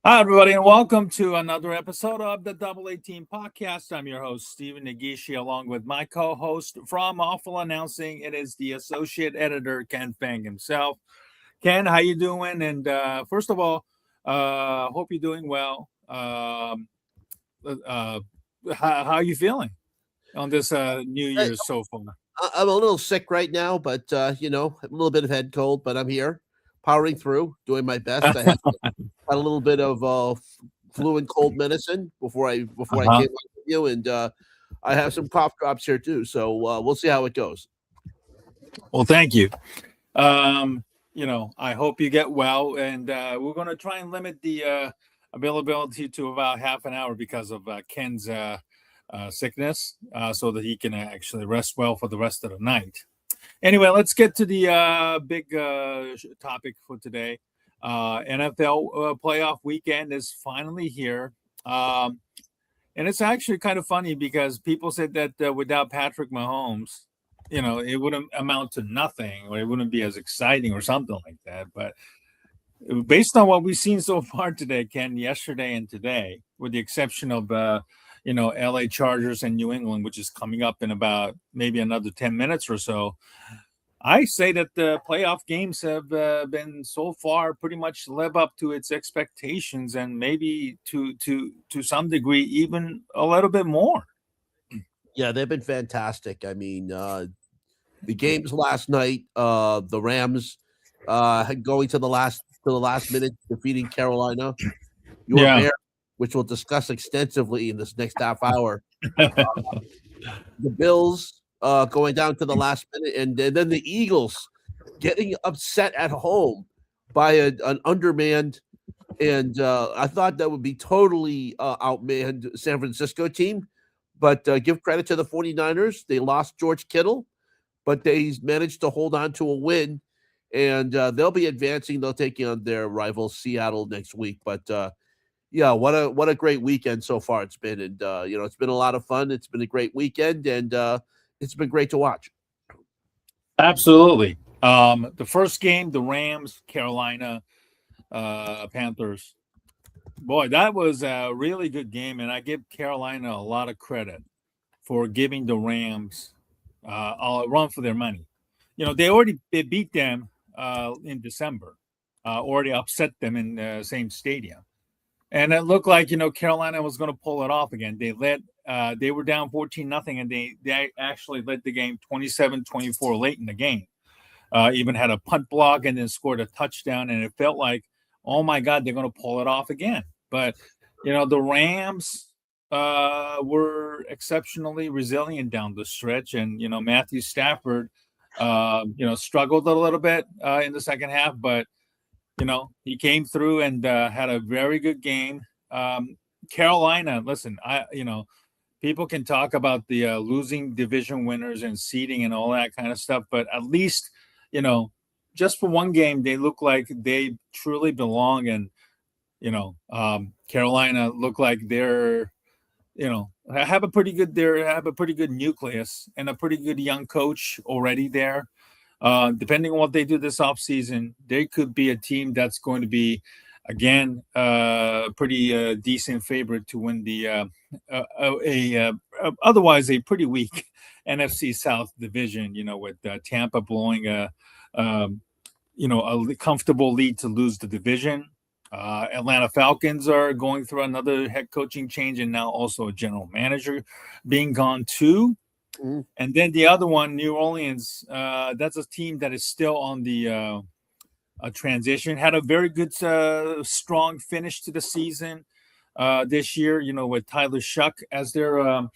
Hi, everybody, and welcome to another episode of the Double 18 Podcast. I'm your host, Stephen Nagishi, along with my co-host from Awful Announcing. It is the associate editor, Ken Fang himself. Ken, how you doing? And first of all, hope you're doing well. How are you feeling on this New I, Year's so far? I'm a little sick right now, but a little bit of head cold, but I'm here, powering through, doing my best. Had a little bit of flu and cold medicine before I Uh-huh. came on with you, and I have some cough drops here too. So we'll see how it goes. Well, thank you. Um, I hope you get well, and we're going to try and limit the availability to about half an hour because of Ken's sickness, so that he can actually rest well for the rest of the night. Anyway, let's get to the big topic for today. NFL playoff weekend is finally here. And it's actually kind of funny because people said that without Patrick Mahomes, it wouldn't amount to nothing, or it wouldn't be as exciting or something like that. But based on what we've seen so far today, Ken, yesterday and today, with the exception of LA Chargers and New England, which is coming up in about maybe another 10 minutes or so, I say that the playoff games have been so far pretty much live up to its expectations, and maybe to some degree even a little bit more. Yeah, they've been fantastic. I mean, the games last night, the Rams going to the last minute, defeating Carolina. Your Yeah. Bear, which we'll discuss extensively in this next half hour. The Bills going down to the last minute, and then the Eagles getting upset at home by an undermanned, and I thought that would be totally outmanned San Francisco team. But give credit to the 49ers. They lost George Kittle, but they managed to hold on to a win, and they'll be advancing. They'll take on their rival Seattle next week. But yeah, what a great weekend so far it's been, and it's been a lot of fun. It's been a great weekend, and it's been great to watch. Absolutely. The first game, the Rams, Carolina Panthers. Boy, that was a really good game, and I give Carolina a lot of credit for giving the Rams a run for their money. They beat them in December, already upset them in the same stadium. And it looked like Carolina was going to pull it off again. They were down 14-0, and they actually led the game 27-24 late in the game. Even had a punt block and then scored a touchdown, and it felt like, oh my God, they're going to pull it off again. But the Rams were exceptionally resilient down the stretch, and Matthew Stafford struggled a little bit in the second half, but he came through and had a very good game. Carolina, listen, people can talk about the losing division winners and seeding and all that kind of stuff, but at least, just for one game, they look like they truly belong. And, Carolina look like they're, have a pretty good nucleus and a pretty good young coach already there. Depending on what they do this offseason, they could be a team that's going to be, again, pretty decent favorite to win the otherwise a pretty weak NFC South division. With Tampa blowing a comfortable lead to lose the division. Atlanta Falcons are going through another head coaching change, and now also a general manager being gone too. Mhm. And then the other one, New Orleans, that's a team that is still on the transition. Had a very good, strong finish to the season this year. With Tyler Shuck as their,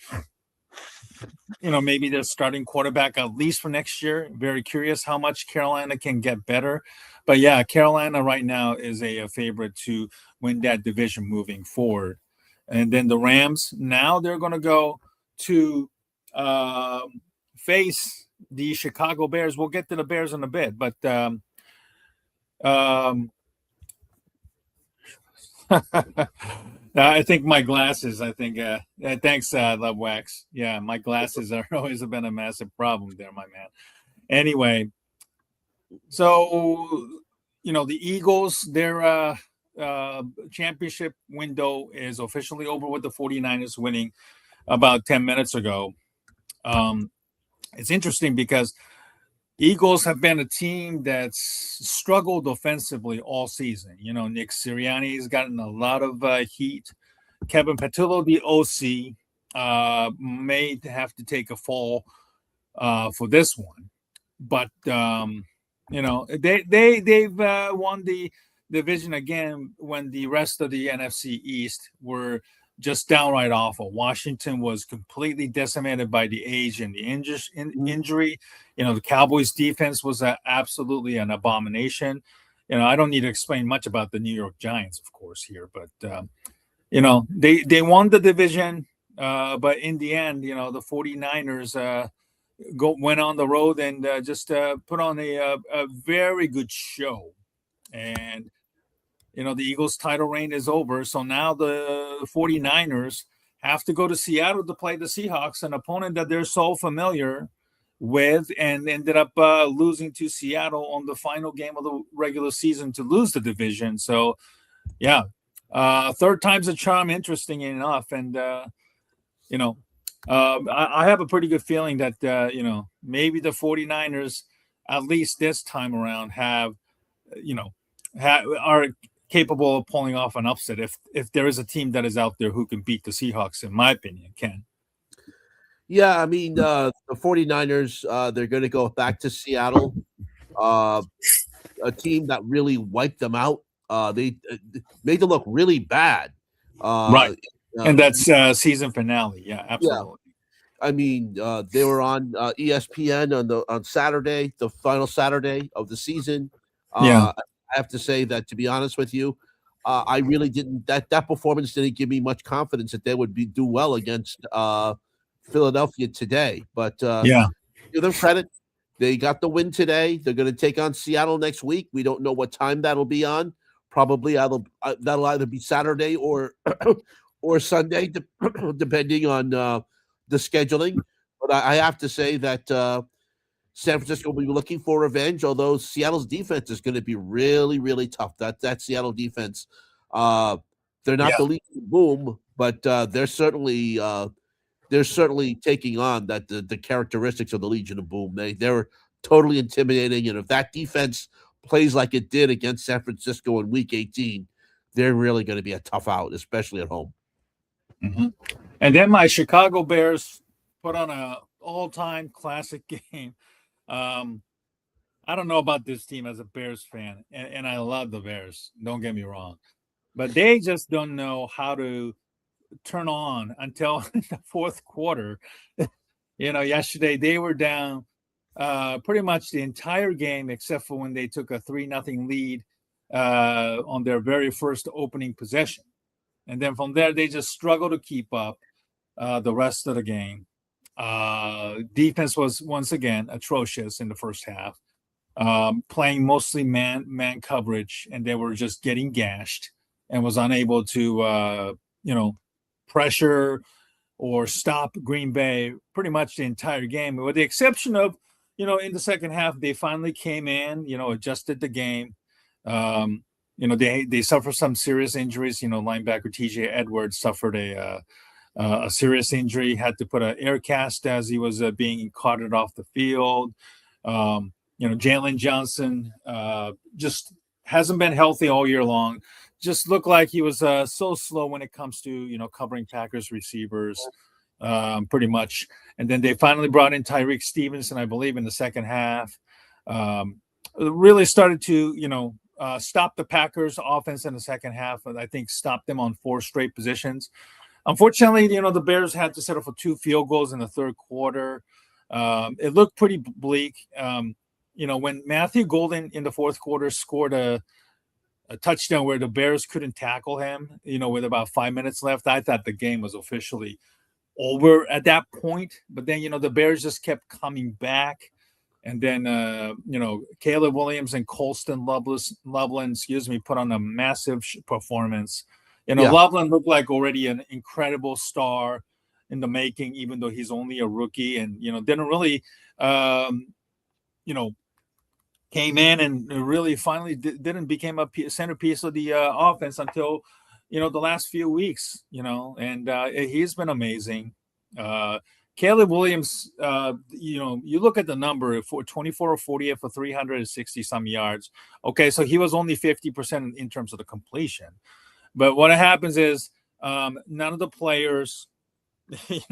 maybe their starting quarterback at least for next year. Very curious how much Carolina can get better. But yeah, Carolina right now is a favorite to win that division moving forward. And then the Rams, now they're going to go to face the Chicago Bears. We'll get to the Bears in a bit, but um, I think my glasses. I think. Thanks, Love Wax. Yeah, my glasses are always been a massive problem there, my man. Anyway, so the Eagles, they're championship window is officially over with the 49ers winning about 10 minutes ago. It's interesting because Eagles have been a team that's struggled offensively all season. Nick Sirianni's gotten a lot of heat. Kevin Pattillo, the OC, may have to take a fall for this one. But they've won the division again when the rest of the NFC East were just downright awful. Washington was completely decimated by the age and the injury. The Cowboys defense was absolutely an abomination. I don't need to explain much about the New York Giants, of course, here, but they won the division. But in the end, the 49ers went on the road and just put on a very good show. And the Eagles' title reign is over. So now the 49ers have to go to Seattle to play the Seahawks, an opponent that they're so familiar with, and ended up losing to Seattle on the final game of the regular season to lose the division. So, yeah, third time's a charm, interesting enough. And, I have a pretty good feeling that, maybe the 49ers, at least this time around, are capable of pulling off an upset if there is a team that is out there who can beat the Seahawks, in my opinion, Ken. Yeah, I mean, the 49ers, they're going to go back to Seattle, a team that really wiped them out. They made them look really bad. Right. And that's season finale. Yeah, absolutely. Yeah. I mean, they were on ESPN on Saturday, the final Saturday of the season. Yeah. I have to say that, to be honest with you, I really didn't. That performance didn't give me much confidence that they would do well against Philadelphia today. But give them credit. They got the win today. They're going to take on Seattle next week. We don't know what time that'll be on. Probably that'll either be Saturday or Sunday, depending on the scheduling. But I have to say that San Francisco will be looking for revenge, although Seattle's defense is going to be really, really tough. That Seattle defense, they're not the Legion of Boom, but they're certainly taking on the characteristics of the Legion of Boom. They're totally intimidating, and if that defense plays like it did against San Francisco in Week 18, they're really going to be a tough out, especially at home. Mm-hmm. And then my Chicago Bears put on a all-time classic game. I don't know about this team as a Bears fan, and I love the Bears. Don't get me wrong, but they just don't know how to turn on until the fourth quarter. Yesterday they were down pretty much the entire game, except for when they took a 3-0 lead on their very first opening possession, and then from there they just struggled to keep up the rest of the game. Defense was once again atrocious in the first half, playing mostly man coverage, and they were just getting gashed and was unable to pressure or stop Green Bay pretty much the entire game, with the exception of in the second half they finally came in, adjusted the game. They suffered some serious injuries. Linebacker TJ Edwards suffered a serious injury, had to put an air cast as he was being carted off the field. Jalen Johnson just hasn't been healthy all year long. Just looked like he was so slow when it comes to, covering Packers receivers, pretty much. And then they finally brought in Tyreek Stevenson, I believe, in the second half. Really started to, stop the Packers offense in the second half. I think stopped them on 4 straight positions. Unfortunately, the Bears had to settle for 2 field goals in the third quarter. It looked pretty bleak. When Matthew Golden in the fourth quarter scored a touchdown where the Bears couldn't tackle him, with about 5 minutes left, I thought the game was officially over at that point. But then, the Bears just kept coming back. And then, Caleb Williams and Colston Loveland, put on a massive performance. Loveland looked like already an incredible star in the making, even though he's only a rookie, and, didn't really, came in and really finally didn't become a centerpiece of the offense until the last few weeks. And he's been amazing. Caleb Williams, you look at the number for 24 or 48 for 360 some yards. Okay, so he was only 50% in terms of the completion. But what happens is none of the players,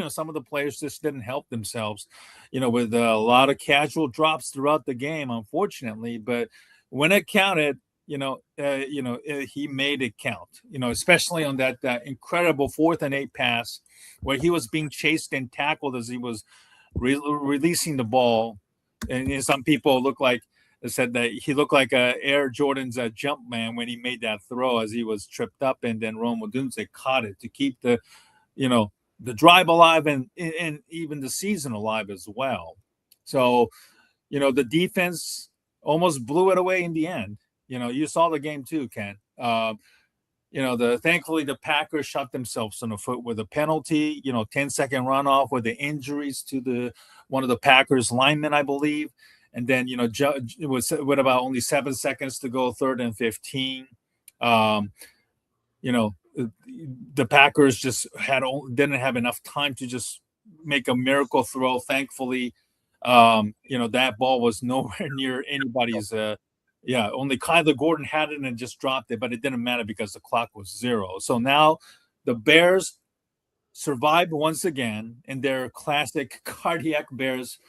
some of the players just didn't help themselves, with a lot of casual drops throughout the game, unfortunately. But when it counted, he made it count, especially on that incredible 4th and 8 pass where he was being chased and tackled as he was releasing the ball. And some people said that he looked like Air Jordan's jump man when he made that throw as he was tripped up, and then Rome Odunze caught it to keep the drive alive and even the season alive as well. So, the defense almost blew it away in the end. You saw the game too, Ken. Thankfully the Packers shot themselves in the foot with a penalty, 10-second runoff with the injuries to one of the Packers linemen, I believe. And then, it was with about only 7 seconds to go, 3rd and 15. The Packers just didn't have enough time to just make a miracle throw. Thankfully, that ball was nowhere near anybody's. Only Kyler Gordon had it and just dropped it, but it didn't matter because the clock was 0. So now the Bears survived once again in their classic cardiac Bears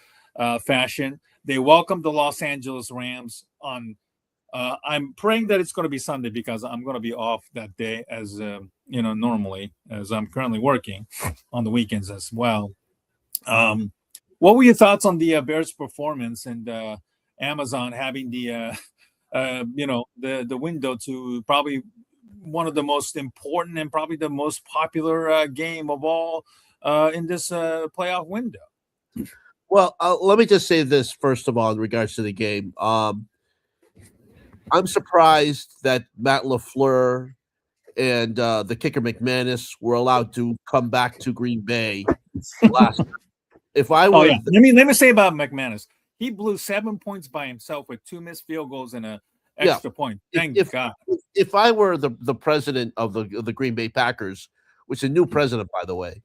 fashion. They welcomed the Los Angeles Rams on. I'm praying that it's going to be Sunday because I'm going to be off that day as normally, as I'm currently working on the weekends as well. What were your thoughts on the Bears' performance and Amazon having the window to probably one of the most important and probably the most popular game of all in this playoff window? Well, let me just say this first of all in regards to the game. I'm surprised that Matt LaFleur and the kicker McManus were allowed to come back to Green Bay last night. If I were, let me say about McManus, he blew 7 points by himself with 2 missed field goals and an extra point. Thank God. If I were the president of the Green Bay Packers, which is a new president, by the way,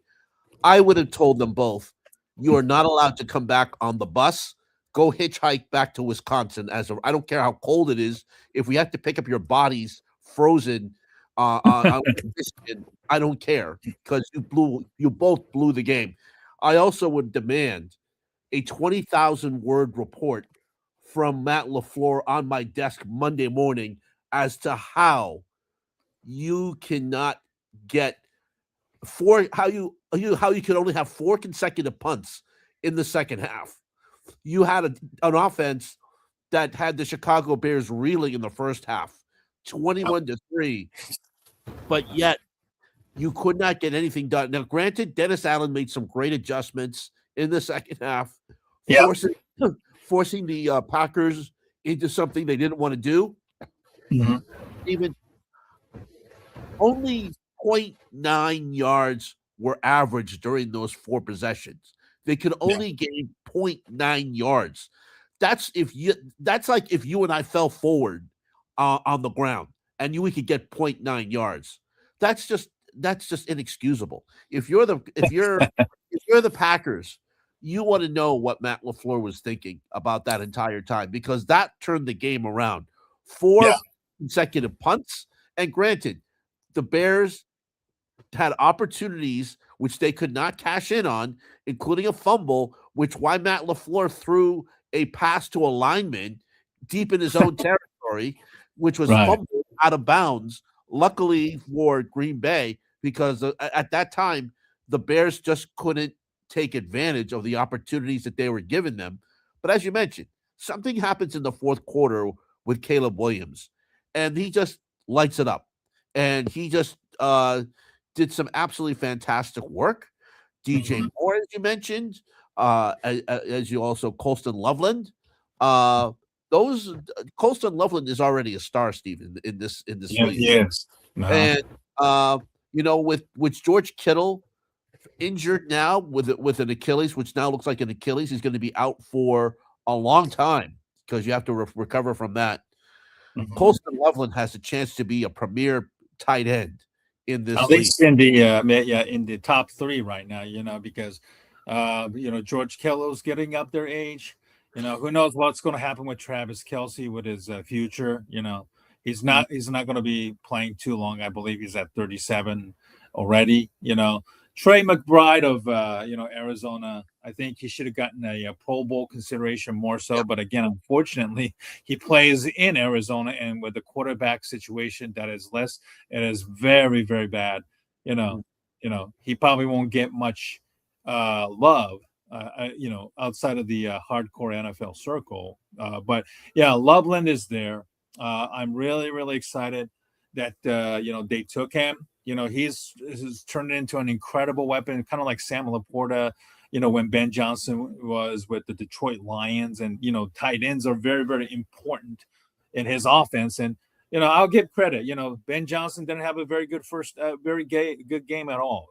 I would have told them both, you are not allowed to come back on the bus. Go hitchhike back to Wisconsin. I don't care how cold it is. If we have to pick up your bodies frozen on Michigan, I don't care because you both blew the game. I also would demand a 20,000 word report from Matt LaFleur on my desk Monday morning as to how you cannot get how you can only have 4 consecutive punts in the second half. You had an offense that had the Chicago Bears reeling in the first half, 21-3, but yet you could not get anything done. Now, granted, Dennis Allen made some great adjustments in the second half, forcing the Packers into something they didn't want to do. Mm-hmm. Even only 0.9 yards were averaged during those 4 possessions. They could only gain 0.9 yards. That's like if you and I fell forward on the ground and we could get 0.9 yards. That's just inexcusable. If you're the Packers, you want to know what Matt LaFleur was thinking about that entire time, because that turned the game around. 4 consecutive punts, and granted, the Bears had opportunities which they could not cash in on, including a fumble, why Matt LaFleur threw a pass to a lineman deep in his own territory, which was fumbled out of bounds. Luckily for Green Bay, because at that time, the Bears just couldn't take advantage of the opportunities that they were giving them. But as you mentioned, something happens in the fourth quarter with Caleb Williams, and he just lights it up. And he just did some absolutely fantastic work. DJ Moore, as you mentioned, as you also Colston Loveland. Colston Loveland is already a star, Steve, in this league. Yes. And with George Kittle injured now with an Achilles, which now looks like an Achilles, he's going to be out for a long time. because you have to recover from that. Mhm. Colston Loveland has a chance to be a premier tight end in this At league. least in the top 3 right now, because George Kittle's getting up their age. Who knows what's going to happen with Travis Kelce with his future. He's not going to be playing too long. I believe he's at 37 already. Trey McBride of Arizona, I think he should have gotten a Pro Bowl consideration more so. But again, unfortunately, he plays in Arizona, and with the quarterback situation that is less, it is very, very bad. He probably won't get much love, outside of the hardcore NFL circle. But yeah, Loveland is there. I'm really, really excited that they took him. He's turned into an incredible weapon, kind of like Sam Laporta. When Ben Johnson was with the Detroit Lions, and tight ends are very, very important in his offense. And I'll give credit. Ben Johnson didn't have a very good good game at all.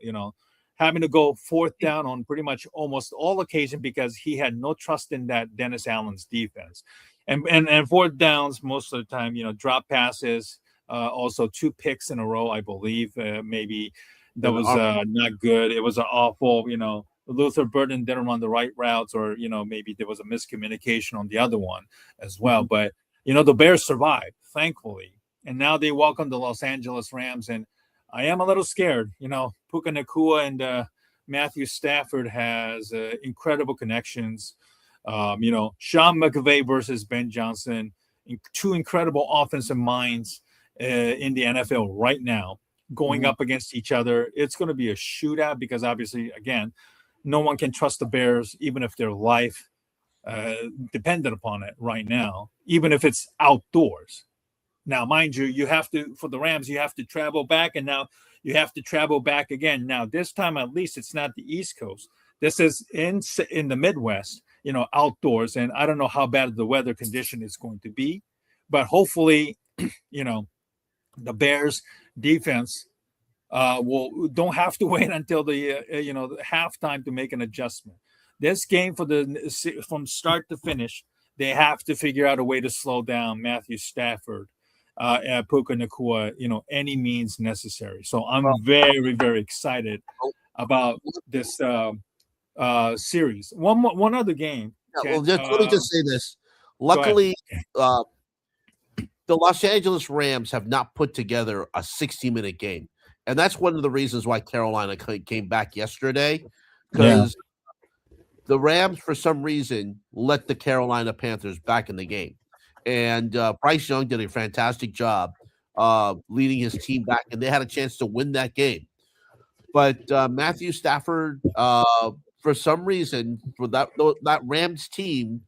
Having to go 4th down on pretty much almost all occasions because he had no trust in that Dennis Allen's defense, and 4th downs most of the time. Drop passes. Also 2 picks in a row, I believe. Maybe that was not good. It was an awful, Luther Burden didn't run the right routes, or, maybe there was a miscommunication on the other one as well. But, the Bears survived, thankfully. And now they welcome the Los Angeles Rams. And I am a little scared. Puka Nacua and Matthew Stafford has incredible connections. Sean McVay versus Ben Johnson, 2 incredible offensive minds in the NFL right now, going up against each other. It's going to be a shootout because obviously, again, no one can trust the Bears, even if their life depended upon it right now, even if it's outdoors. Now, mind you, for the Rams, you have to travel back, and now you have to travel back again. Now, this time, at least it's not the East Coast. This is in the Midwest, outdoors. And I don't know how bad the weather condition is going to be, but hopefully, the Bears defense don't have to wait until the halftime to make an adjustment. This game from start to finish, they have to figure out a way to slow down Matthew Stafford, Puka Nacua, any means necessary. So I'm very, very excited about this series. One other game. Let me just say this. Luckily, the Los Angeles Rams have not put together a 60-minute game. And that's one of the reasons why Carolina came back yesterday, because the Rams, for some reason, let the Carolina Panthers back in the game. And Bryce Young did a fantastic job leading his team back, and they had a chance to win that game. But Matthew Stafford, for some reason, for that Rams team,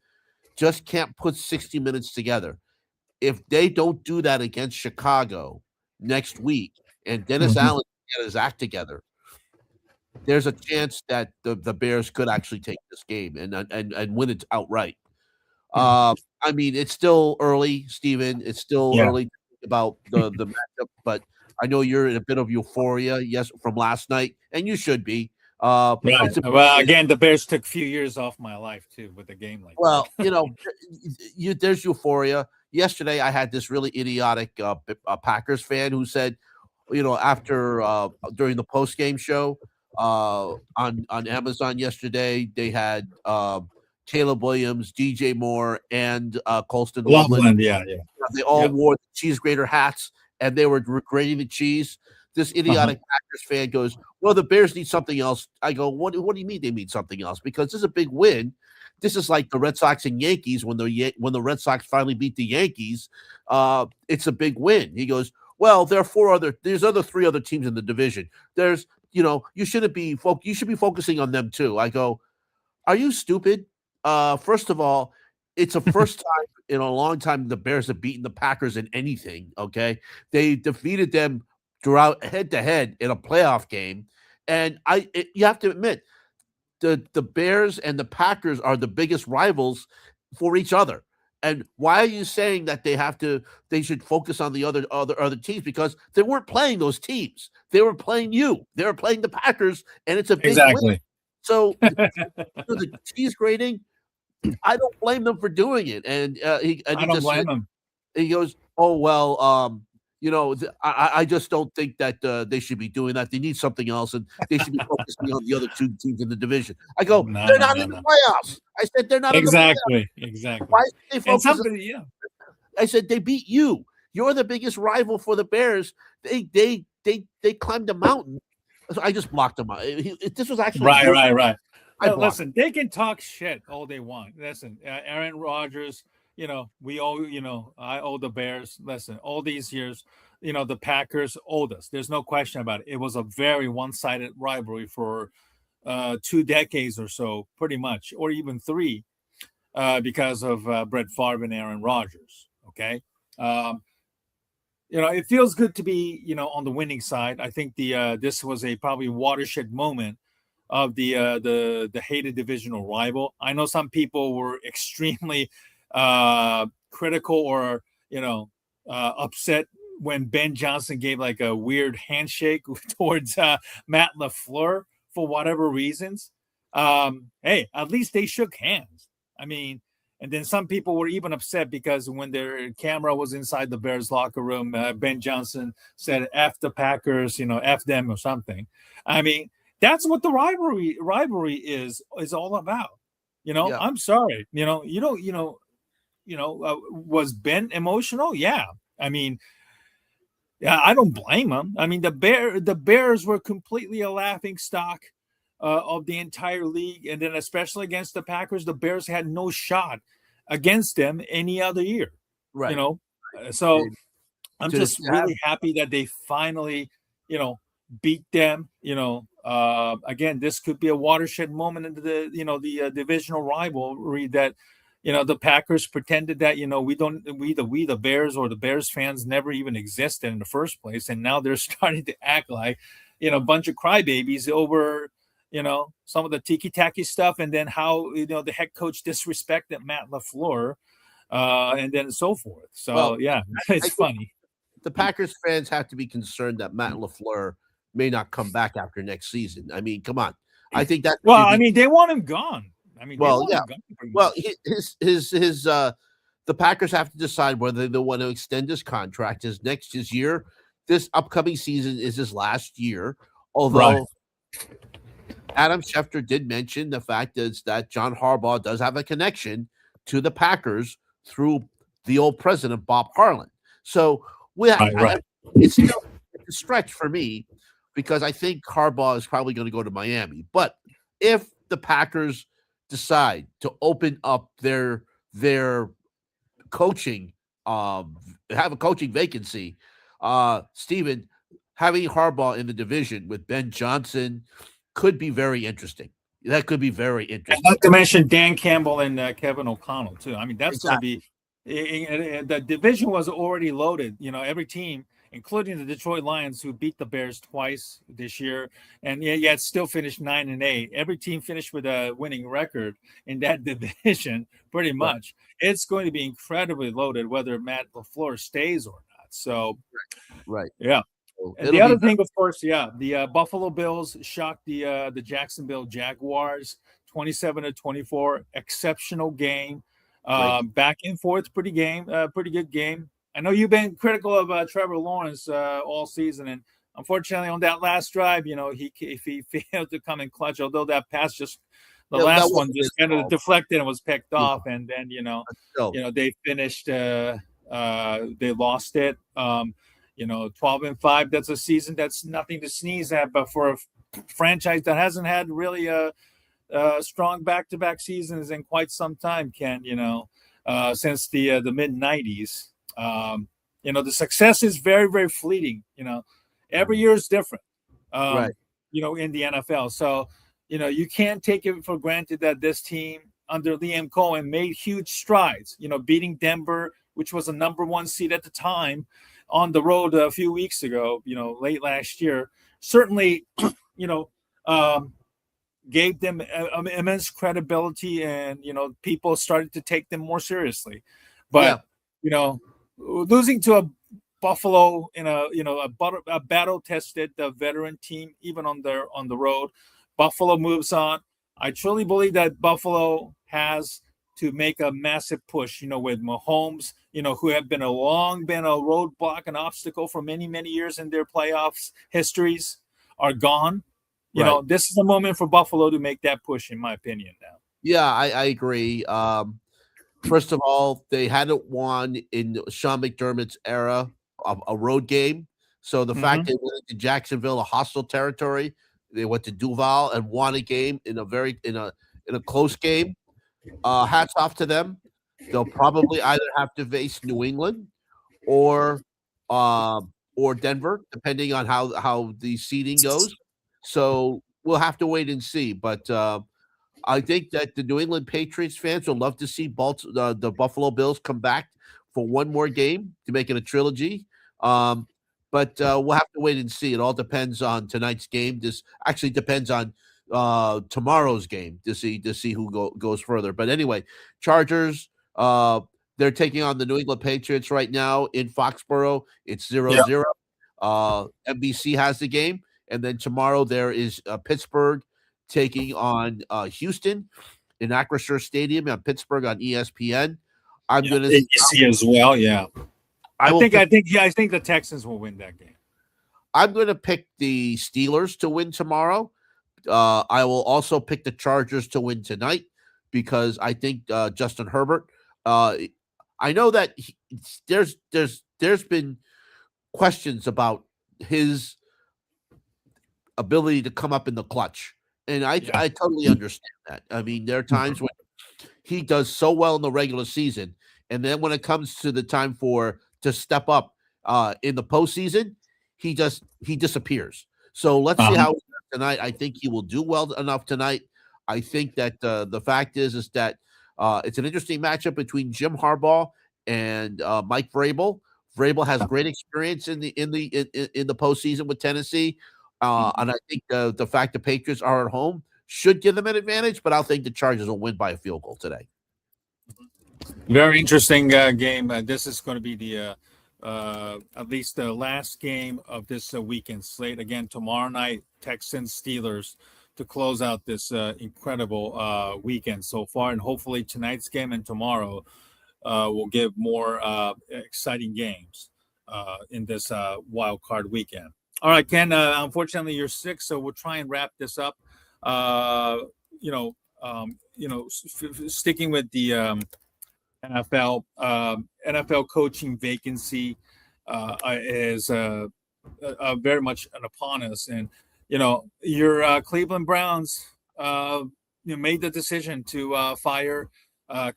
just can't put 60 minutes together. If they don't do that against Chicago next week, and Dennis Allen get his act together, there's a chance that the Bears could actually take this game and win it outright. I mean, it's still early, Steven. It's still early to think about the matchup, but I know you're in a bit of euphoria, from last night, and you should be. Right. Well, again, the Bears took a few years off my life too with a game like that. There's euphoria. Yesterday, I had this really idiotic Packers fan who said, after during the post-game show on Amazon yesterday, they had Caleb Williams, DJ Moore, and Colston Loveland. They all wore the cheese grater hats, and they were grating the cheese. This idiotic Packers fan goes, "Well, the Bears need something else." I go, "What do you mean they need something else? Because this is a big win. This is like the Red Sox and Yankees when the Red Sox finally beat the Yankees. It's a big win." He goes, "Well, there's 3 other teams in the division. There's, you shouldn't be you should be focusing on them too." I go, "Are you stupid? First of all, it's the first time in a long time the Bears have beaten the Packers in anything. Okay, they defeated them throughout head-to-head in a playoff game, and you have to admit, the Bears and the Packers are the biggest rivals for each other. And why are you saying that they should focus on the other teams? Because they weren't playing those teams. They were playing you. They were playing the Packers, and it's a big win. So the cheese grating, I don't blame them for doing it. And I he don't just said, blame him. he goes, "Oh well, I just don't think that they should be doing that. They need something else, and they should be focusing on the other two teams in the division." I go, No, "They're no, not no, in the no. playoffs." I said, "They're not in the playoffs. Exactly. Why should they And focus?" somebody, yeah, I said, "They beat you. You're the biggest rival for the Bears. They climbed a mountain." So I just blocked him out. This was actually you. right. I No, blocked. listen, they can talk shit all they want. Listen, Aaron Rodgers, we owe, I owe the Bears. Listen, all these years, the Packers owed us. There's no question about it. It was a very one-sided rivalry for 2 decades or so, pretty much, or even three, because of Brett Favre and Aaron Rodgers. Okay. Um, it feels good to be, on the winning side. I think this was a probably watershed moment of the hated divisional rival. I know some people were extremely critical or upset when Ben Johnson gave like a weird handshake towards Matt LaFleur for whatever reasons. Hey, at least they shook hands. I mean, and then some people were even upset because when their camera was inside the Bears locker room, Ben Johnson said "F the Packers," "F them" or something. I mean, that's what the rivalry is all about. Yeah, I'm sorry. Was Ben emotional? Yeah. I mean, yeah, I don't blame him. I mean, the Bears were completely a laughing stock of the entire league, and then especially against the Packers, the Bears had no shot against them any other year. You right. know, so And I'm to just have really happy that they finally, beat them. Again, this could be a watershed moment in the divisional rivalry that, the Packers pretended that we the Bears or the Bears fans never even existed in the first place, and now they're starting to act like, a bunch of crybabies over. Some of the tiki tacky stuff, and then how the head coach disrespected Matt LaFleur, and then so forth. well, So yeah, I it's think funny. the Packers fans have to be concerned that Matt LaFleur may not come back after next season. I mean, come on. I think that Well, should I be mean, they want him gone. I mean, they well, want yeah. him gone pretty Well, much. the Packers have to decide whether they want to extend his contract his year. This upcoming season is his last year. Right. Although Adam Schefter did mention the fact is that John Harbaugh does have a connection to the Packers through the old president Bob Harlan. So Right. it's still it's a stretch for me because I think Harbaugh is probably going to go to Miami. But if the Packers decide to open up their coaching, have a coaching vacancy, Stephen, having Harbaugh in the division with Ben Johnson could be very interesting. That could be very And interesting. not to mention Dan Campbell and Kevin O'Connell too. I mean, that's going to Exactly. be the division was already loaded. Every team, including the Detroit Lions, who beat the Bears twice this year, and yet still finished 9-8. Every team finished with a winning record in that division, pretty Right. much. It's going to be incredibly loaded, whether Matt LaFleur stays or not. So, Right. yeah. So And the it'll be other thing, of course, yeah, the Buffalo Bills shocked the Jacksonville Jaguars, 27-24. Exceptional game, great. back and forth, pretty good game. I know you've been critical of Trevor Lawrence all season, and unfortunately, on that last drive, he failed to come in clutch. Although that pass the Yeah, that last one wasn't his just kind of fault. deflected and was picked Yeah, off, and then still, they finished. They lost it. 12-5. That's a season that's nothing to sneeze at. But for a franchise that hasn't had really a strong back-to-back seasons in quite some time, Ken, since the mid-90s, the success is very, very fleeting. Every year is different. right. In the NFL. So, you can't take it for granted that this team under Liam Cohen made huge strides, beating Denver, which was a number one seed at the time, on the road a few weeks ago, late last year. Certainly, gave them immense credibility, and people started to take them more seriously. But Yeah. losing to a Buffalo in a battle tested veteran team, even on the road, Buffalo moves on. I truly believe that Buffalo has to make a massive push, with Mahomes, who have been a roadblock, an obstacle for many, many years in their playoffs histories, are gone. This is the moment for Buffalo to make that push, in my opinion, now. Yeah, I agree. First of all, they hadn't won in Sean McDermott's era of a road game. So the fact they went into Jacksonville, a hostile territory, they went to Duval and won a game in a close game. Hats off to them. They'll probably either have to face New England or Denver, depending on how the seeding goes. So we'll have to wait and see. But I think that the New England Patriots fans will love to see the Buffalo Bills come back for one more game to make it a trilogy. But we'll have to wait and see. It all depends on tonight's game. This actually depends on tomorrow's game to see who goes further. But anyway, Chargers, they're taking on the New England Patriots right now in Foxborough. It's 0-0. NBC has the game. And then tomorrow there is Pittsburgh taking on Houston in Acrisure Stadium on Pittsburgh on ESPN. I'm going to see as well. Yeah, I think the Texans will win that game. I'm going to pick the Steelers to win tomorrow. I will also pick the Chargers to win tonight because I think Justin Herbert. I know that there's been questions about his ability to come up in the clutch. And I totally understand that. I mean, there are times when he does so well in the regular season, and then when it comes to the time to step up in the postseason, he disappears. So let's see how he does tonight. I think he will do well enough tonight. I think that the fact is that it's an interesting matchup between Jim Harbaugh and Mike Vrabel. Vrabel has great experience in the postseason with Tennessee. And I think the fact the Patriots are at home should give them an advantage, but I'll think the Chargers will win by a field goal today. Very interesting game. This is going to be the at least the last game of this weekend slate. Again, tomorrow night, Texans Steelers to close out this incredible weekend so far, and hopefully tonight's game and tomorrow will give more exciting games in this wild card weekend. All right, Ken, unfortunately you're sick, so we'll try and wrap this up. Sticking with the NFL coaching vacancy is very much upon us. And, your Cleveland Browns, made the decision to fire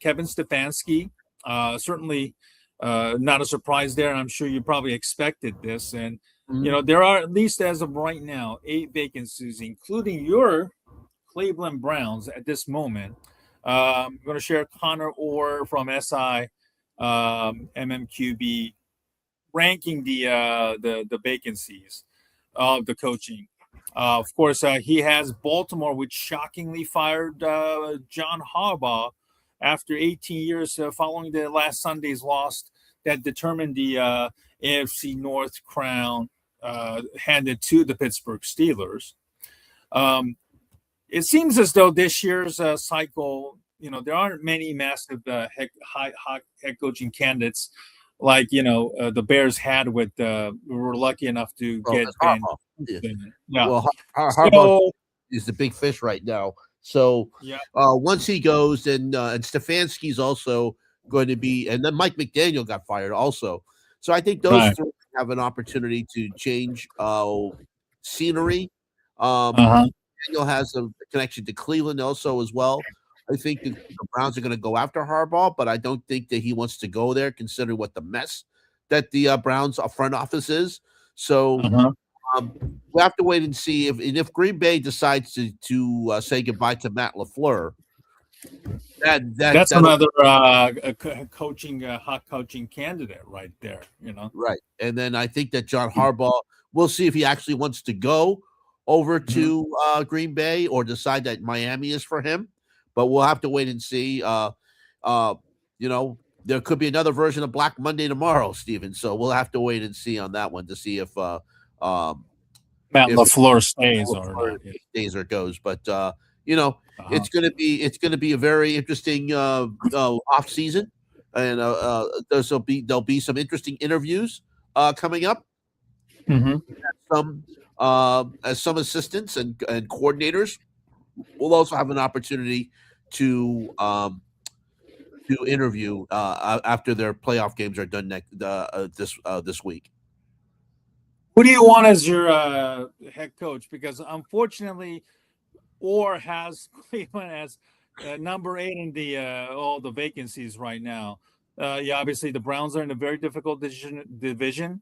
Kevin Stefanski. Certainly not a surprise there. I'm sure you probably expected this. And, there are, at least as of right now, 8 vacancies, including your Cleveland Browns at this moment. I'm going to share Connor Orr from SI MMQB ranking the vacancies of the coaching. Of course, he has Baltimore, which shockingly fired John Harbaugh after 18 years following the last Sunday's loss that determined the AFC North crown handed to the Pittsburgh Steelers. It seems as though this year's cycle, there aren't many massive head coaching candidates like, the Bears had with, we were lucky enough to get Ben. Yeah. Well, Harbaugh is the big fish right now. So once he goes, and Stefanski's also going to be, and then Mike McDaniel got fired also. So I think those three have an opportunity to change scenery. Daniel has a connection to Cleveland also as well. I think the Browns are going to go after Harbaugh, but I don't think that he wants to go there considering what the mess that the Browns front office is. So we have to wait and see if Green Bay decides to say goodbye to Matt LaFleur. That's another hot coaching candidate right there, Right. And then I think that John Harbaugh, we'll see if he actually wants to go over to Green Bay or decide that Miami is for him. But we'll have to wait and see. There could be another version of Black Monday tomorrow, Steven. So we'll have to wait and see on that one to see if Matt LaFleur stays or goes. But It's gonna be a very interesting off season, and there'll be some interesting interviews coming up. Mhm. Some as some assistants and coordinators will also have an opportunity to interview after their playoff games are done this week. Who do you want as your head coach? Because unfortunately, Orr has Cleveland as number 8 in the all the vacancies right now. Yeah, obviously the Browns are in a very difficult division,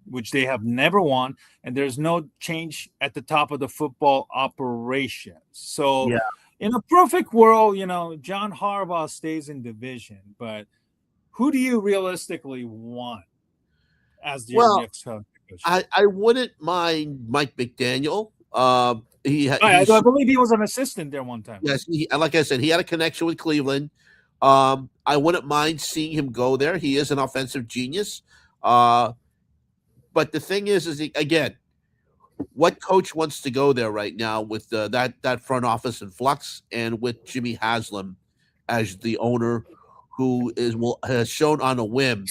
which they have never won, and there's no change at the top of the football operation. So, Yeah. in a perfect world, John Harbaugh stays in division, but who do you realistically want as your Well, next coach? I wouldn't mind Mike McDaniel. I He's believe he was an assistant there one time. Yes, like I said, he had a connection with Cleveland. I wouldn't mind seeing him go there. He is an offensive genius. But the thing is again, what coach wants to go there right now with that front office in flux and with Jimmy Haslam as the owner, who has shown on a whim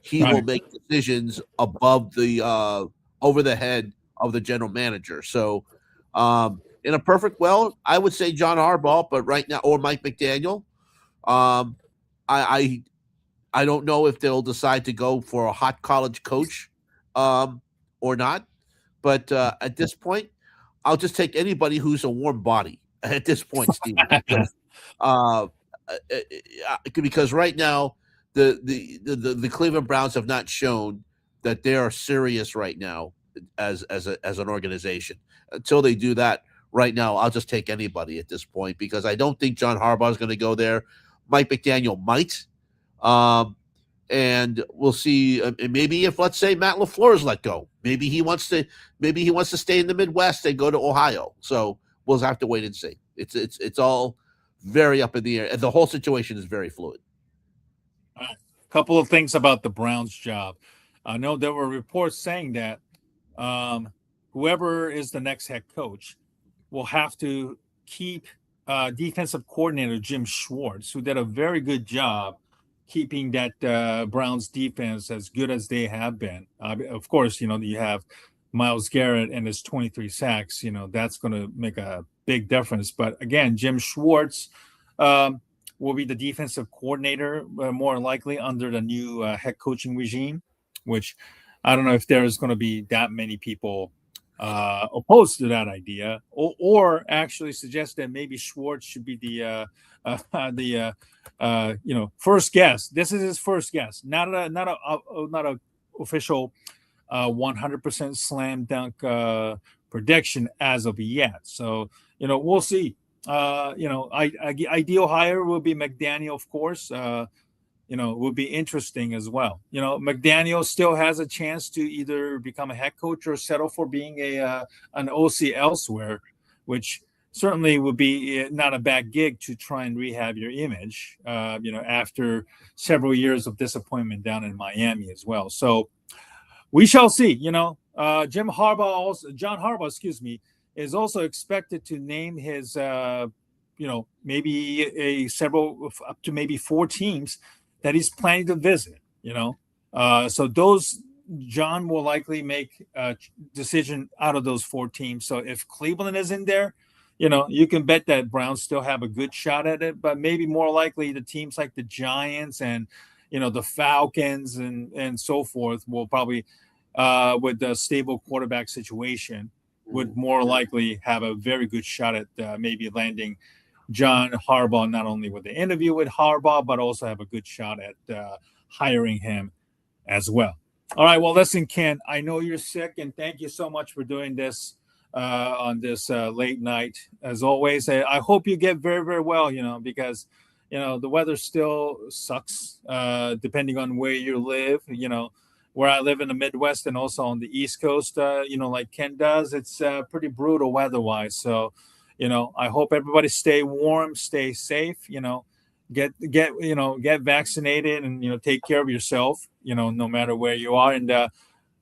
he will make decisions above the over the head of the general manager. So, in a perfect world, I would say John Harbaugh, but right now, or Mike McDaniel. I don't know if they'll decide to go for a hot college coach or not. But at this point, I'll just take anybody who's a warm body at this point, Steven. Because right now, the Cleveland Browns have not shown that they are serious right now as an organization. Until they do that, right now, I'll just take anybody at this point because I don't think John Harbaugh is going to go there. Mike McDaniel might. And we'll see. Maybe if, let's say, Matt LaFleur is let go, maybe he wants to stay in the Midwest and go to Ohio. So we'll have to wait and see. It's all very up in the air, and the whole situation is very fluid. A couple of things about the Browns' job. I know there were reports saying that whoever is the next head coach will have to keep defensive coordinator Jim Schwartz, who did a very good job keeping that Browns defense as good as they have been. Of course, you have Myles Garrett and his 23 sacks. That's going to make a big difference. But again, Jim Schwartz will be the defensive coordinator more likely under the new head coaching regime, which I don't know if there's going to be that many people opposed to that idea, or actually suggest that maybe Schwartz should be the first guess. This is his first guess, not a official 100% slam dunk prediction as of yet. So we'll see. Ideal hire will be McDaniel, of course. Would be interesting as well. McDaniel still has a chance to either become a head coach or settle for being an OC elsewhere, which certainly would be not a bad gig to try and rehab your image, after several years of disappointment down in Miami as well. So we shall see. John Harbaugh, is also expected to name his, maybe up to maybe 4 teams that he's planning to visit. So those John will likely make a decision out of those 4 teams. So if Cleveland is in there, you can bet that Browns still have a good shot at it, but maybe more likely the teams like the Giants and, the Falcons and so forth will probably, with the stable quarterback situation, would more likely have a very good shot at maybe landing John Harbaugh, not only with the interview with Harbaugh, but also have a good shot at hiring him as well. All right. Well, listen, Ken, I know you're sick, and thank you so much for doing this on this late night. As always, I hope you get very, very well, because, the weather still sucks depending on where you live. Where I live in the Midwest and also on the East Coast, like Ken does, it's pretty brutal weather-wise. So, I hope everybody stay warm, stay safe, get vaccinated and, take care of yourself, no matter where you are. And,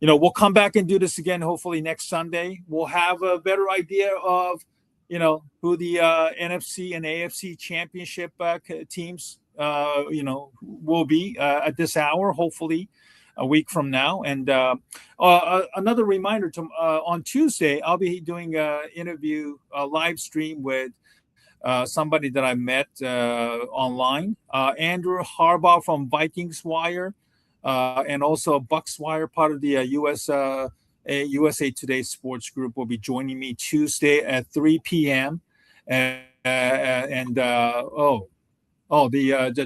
we'll come back and do this again, hopefully next Sunday. We'll have a better idea of, who the NFC and AFC championship teams, will be at this hour, hopefully a week from now. And another reminder on Tuesday, I'll be doing an interview, a live stream with somebody that I met online, Andrew Harbaugh from Vikings Wire, and also Bucks Wire, part of the USA Today Sports Group, will be joining me Tuesday at 3 p.m. The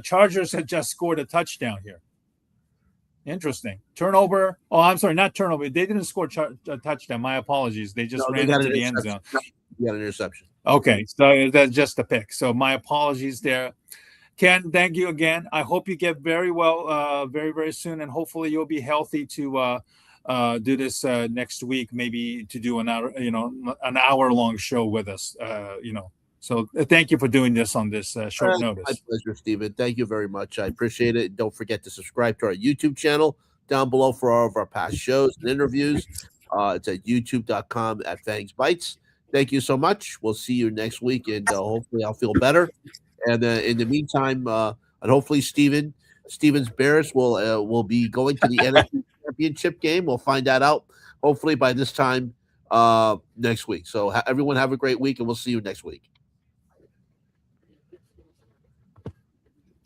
Chargers had just scored a touchdown here. Interesting. Turnover. Oh, I'm sorry, not turnover. They didn't score a touchdown. My apologies. They just ran into the end zone. You got an interception. Okay, so that's just a pick. So my apologies there. Ken, thank you again. I hope you get very well very, very soon, and hopefully you'll be healthy to do this next week, maybe to do an hour-long show with us, So thank you for doing this on this short notice. My pleasure, Stephen. Thank you very much. I appreciate it. Don't forget to subscribe to our YouTube channel down below for all of our past shows and interviews. It's at youtube.com/FangsBites. Thank you so much. We'll see you next week, and hopefully I'll feel better. And in the meantime, and hopefully Steven's Bears will be going to the NFC Championship game. We'll find that out hopefully by this time next week. So everyone have a great week, and we'll see you next week.